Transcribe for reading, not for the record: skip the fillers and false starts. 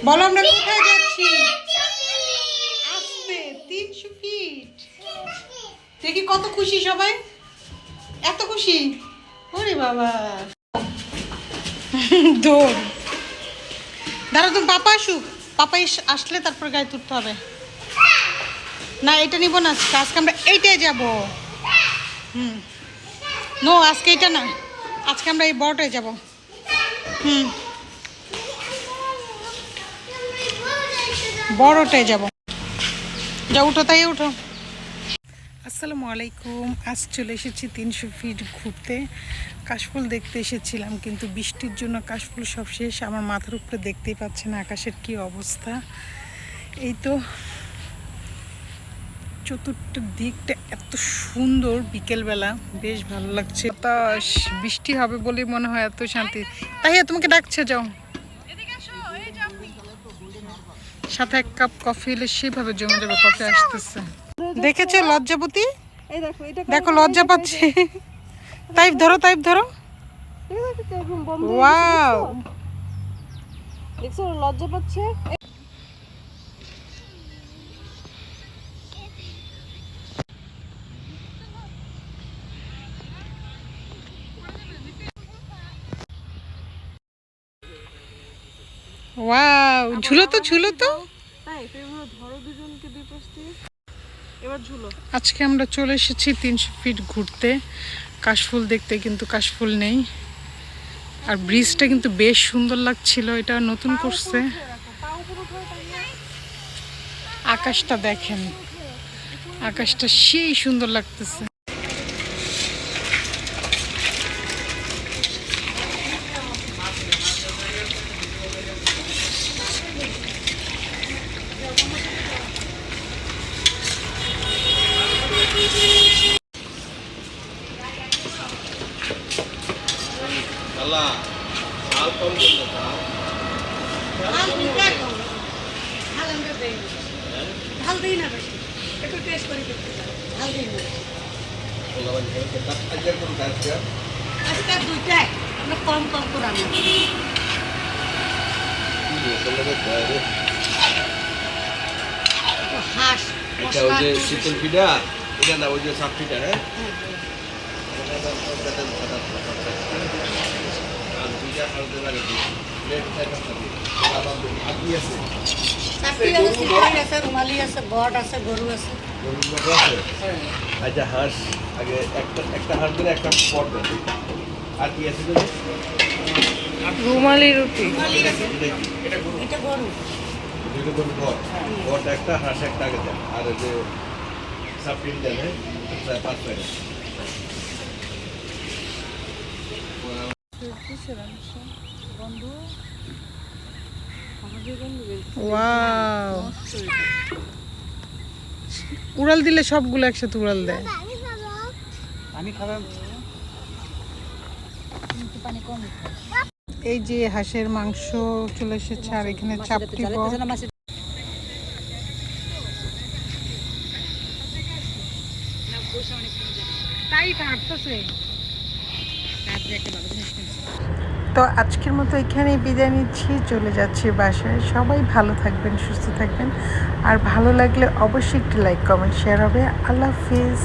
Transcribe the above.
বলো আমরা কোথায় যাচ্ছি? আসতে 300 ফিট। দেখি কত খুশি সবাই, এত খুশি। ওরে বাবা, দৌড়। দাঁড়া, তুমি পাপা আসুক, পাপা আসলে তারপর গায়ে তুলতে হবে। না এটা নিব না, আজকে আমরা এইটাই যাব। নো আজকে এটা না, আজকে আমরা এই বড়টায় যাব। বড়টায় যাব। যা উঠো, তাই উঠো। আসসালামু আলাইকুম। আজ চলে এসেছি 300 ফিট ঘুরতে। কাশফুল দেখতে এসেছিলাম, কিন্তু বৃষ্টির জন্য কাশফুল সব শেষ। আমার মাথার উপরে দেখতেই পাচ্ছেন আকাশের কি অবস্থা। এই তো চতুর্থ দিকটা এত সুন্দর, বিকেলবেলা বেশ ভালো লাগছে। বাতাস, বৃষ্টি হবে বলে মনে হয়, এত শান্তি। তাই তোমাকে ডাকছে, যাও সাথে এক কাপ কফি এলে সেভাবে জমে যাবে। কফি আসতেছে, দেখেছো লজ্জাপতি? দেখো লজ্জা পাচ্ছে। তাইপ ধরো, তাইপ ধরো। ওয়াও, দেখছো লজ্জা পাচ্ছে। ওয়াও, ঝুলো তো, ঝুলো তো। তাই এবার ধরো দুজনকে দুই পাশে, এবার ঝুলো। আজকে আমরা চলে এসেছি 300 ফিট ঘুরতে, কাশফুল দেখতে, কিন্তু কাশফুল নেই। আর ব্রিজটা কিন্তু বেশ সুন্দর লাগছিল, এটা নতুন করছে। আকাশটা দেখেন, আকাশটা সেই সুন্দর লাগতেছে। কম কম করে হাঁস এটা ওই যে শীতল পিঠা, এটা না ওই যে সাপ পিঠা। হ্যাঁ, রুমালি আছে, গড আছে, গরু আছে। আচ্ছা, হাঁস আগে একটা হাঁস দিলে একটা পট দেন। আর কি আছে? রুমালি রুটি। এটা গরু। দুটো গরু ঘর, ঘরটা একটা, হাঁস একটা আগে দেন। আর ওই যে সাপটিন দেন, 5 প্যাকেট। ওয়াও, উড়াল দিলে সবগুলো একসাথে উড়াল দেয়। এই যে হাঁসের মাংস চলে এসেছে, আর এখানে চাপটি তো আজকের মতো এখানেই বিদায় নিচ্ছি, চলে যাচ্ছি বাসায়। সবাই ভালো থাকবেন, সুস্থ থাকবেন, আর ভালো লাগলে অবশ্যই একটি লাইক, কমেন্ট, শেয়ার হবে। আল্লাহ হাফিজ।